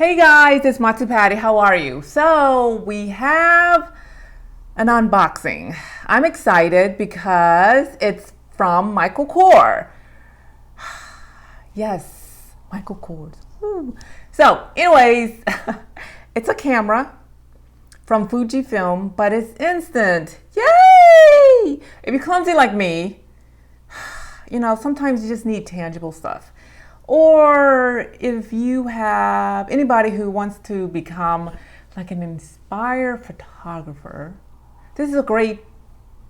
Hey guys, it's Matsu Patty. How are you? So we have an unboxing. I'm excited because it's from Michael Kors. Yes, Michael Kors. Woo. So anyways, it's a camera from FujiFilm, but it's instant. Yay! If you're clumsy like me, you know, sometimes you just need tangible stuff. Or if you have anybody who wants to become like an inspired photographer, this is a great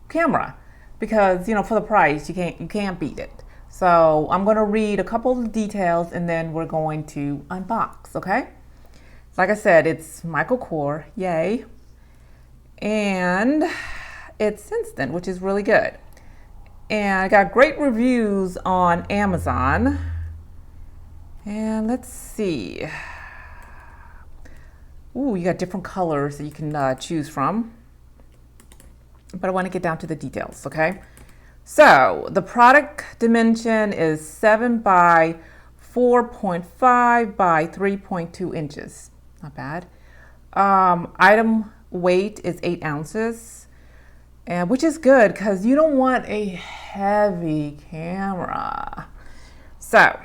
camera because, you know, for the price, you can't beat it. So I'm going to read a couple of details and then we're going to unbox, okay? Like I said, it's Michael Kors, yay. And it's instant, which is really good. And I got great reviews on Amazon. And let's see. Ooh, you got different colors that you can choose from. But I want to get down to the details, okay? So the product dimension is 7 by 4.5 by 3.2 inches. Not bad. Item weight is 8 ounces, and which is good because you don't want a heavy camera. So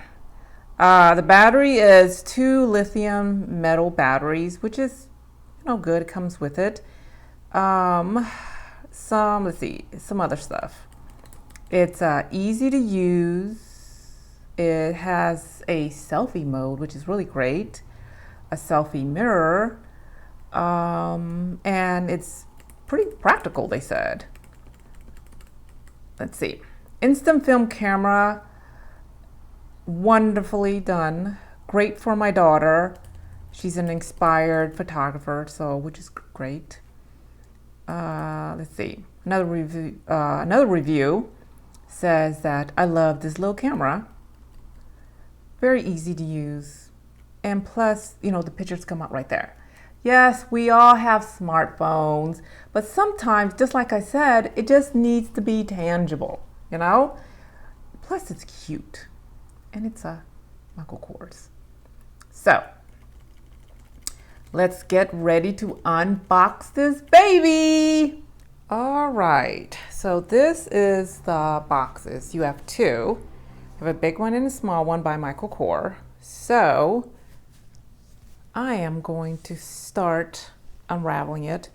the battery is 2 lithium metal batteries, which is, you know, good. It comes with it. Let's see, some other stuff. It's easy to use. It has a selfie mode, which is really great. A selfie mirror. And it's pretty practical, they said. Let's see. Instant film camera. Wonderfully done. Great for my daughter. She's an inspired photographer, so which is great. Let's see. Another review says that I love this little camera. Very easy to use, and plus, you know, the pictures come out right there. Yes, we all have smartphones, but sometimes, just like I said, it just needs to be tangible, you know. Plus, it's cute. And it's a Michael Kors. So let's get ready to unbox this baby. All right, so this is the boxes. You have two. You have a big one and a small one by Michael Kors. So I am going to start unraveling it.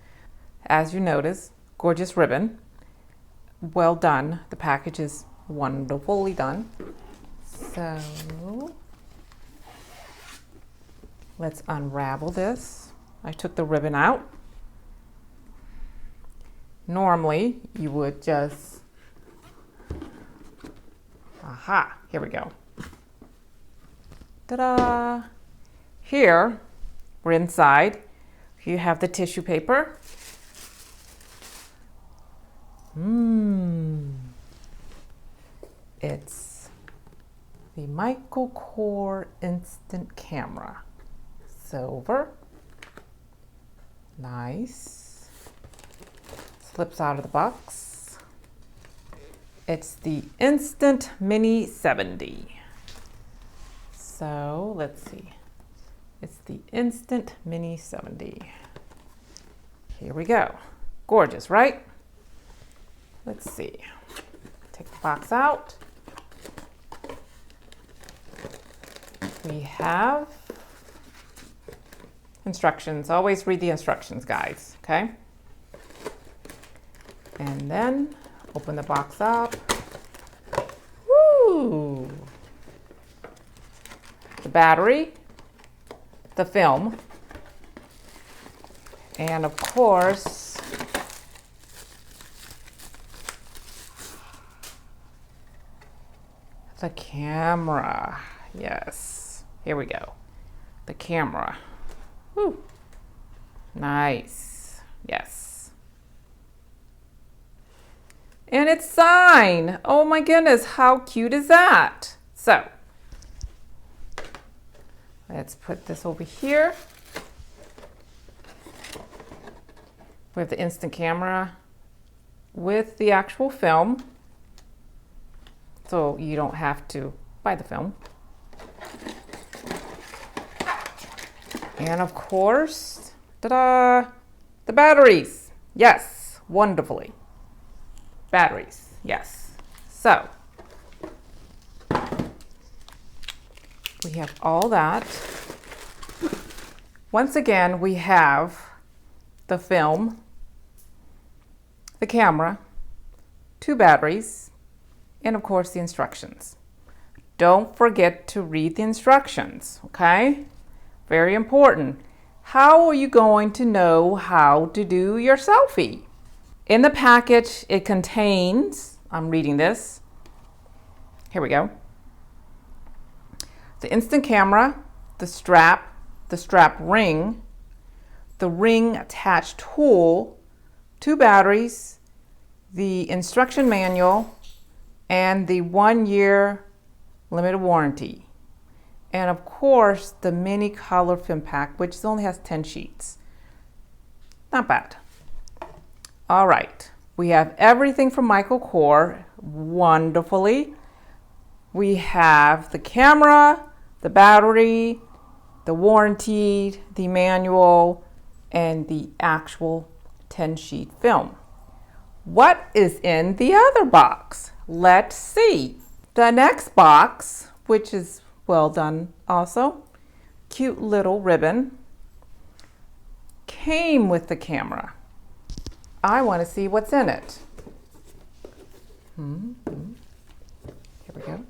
As you notice, gorgeous ribbon. Well done. The package is wonderfully done. So let's unravel this. I took the ribbon out. Normally you would just, aha, here we go. Ta-da! Here, we're inside. You have the tissue paper. It's the Michael Kors Instant Camera. Silver. Nice. Slips out of the box. It's the Instant Mini 70. So let's see. It's the Instant Mini 70. Here we go. Gorgeous, right? Let's see. Take the box out. We have instructions. Always read the instructions, guys, okay? And then open the box up. Woo! The battery, the film, and of course, the camera. Yes, here we go. The camera. Woo. Nice. Yes. And it's signed. Oh my goodness, how cute is that? So, let's put this over here. We have the instant camera with the actual film. So you don't have to buy the film. And of course, ta-da, the batteries. Yes, wonderfully. Batteries, yes. So, we have all that. Once again, we have the film, the camera, 2 batteries, and of course the instructions. Don't forget to read the instructions, okay? Very important. How are you going to know how to do your selfie? In the package, it contains, I'm reading this, here we go. The instant camera, the strap ring, the ring attached tool, 2 batteries, the instruction manual, and the 1-year limited warranty. And of course, the mini color film pack, which only has 10 sheets. Not bad. All right, we have everything from Michael Kors, wonderfully. We have the camera, the battery, the warranty, the manual, and the actual 10-sheet film. What is in the other box? Let's see. The next box, which is well done also, cute little ribbon, came with the camera. I want to see what's in it. Here we go.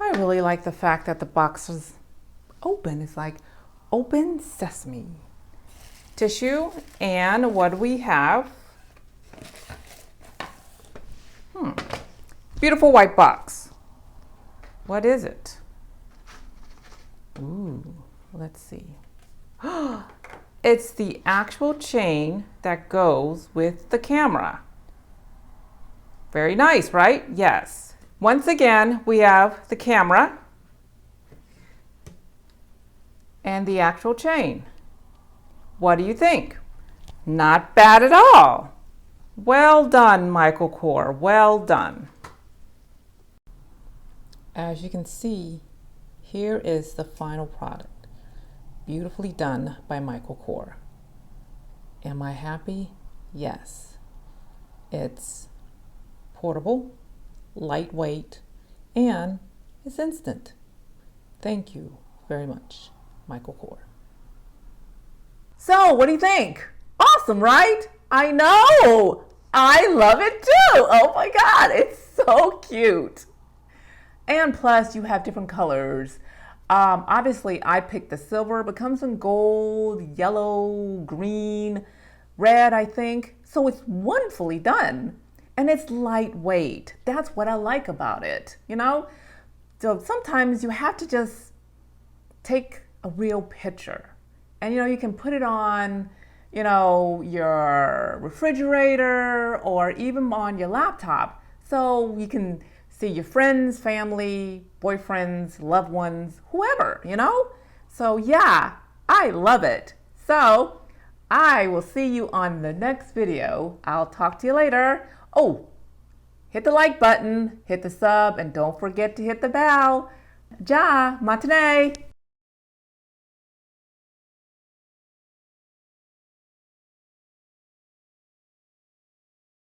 I really like the fact that the box is open. It's like open sesame. Tissue, and what do we have? Beautiful white box. What is it? Ooh, let's see. It's the actual chain that goes with the camera. Very nice, right? Yes. Once again, we have the camera and the actual chain. What do you think? Not bad at all. Well done, Michael Kors. Well done. As you can see, here is the final product. Beautifully done by Michael Kors. Am I happy? Yes. It's portable, lightweight, and it's instant. Thank you very much, Michael Kors. So, what do you think? Awesome, right? I know. I love it too. Oh my God, it's so cute. And plus, you have different colors. Obviously, I picked the silver, but comes in gold, yellow, green, red, I think. So it's wonderfully done. And it's lightweight. That's what I like about it, you know? So sometimes you have to just take a real picture. And, you know, you can put it on, you know, your refrigerator or even on your laptop. So you can see your friends, family, boyfriends, loved ones, whoever, you know? So yeah, I love it. So I will see you on the next video. I'll talk to you later. Oh, hit the like button, hit the sub, and don't forget to hit the bell. Ja, matinee.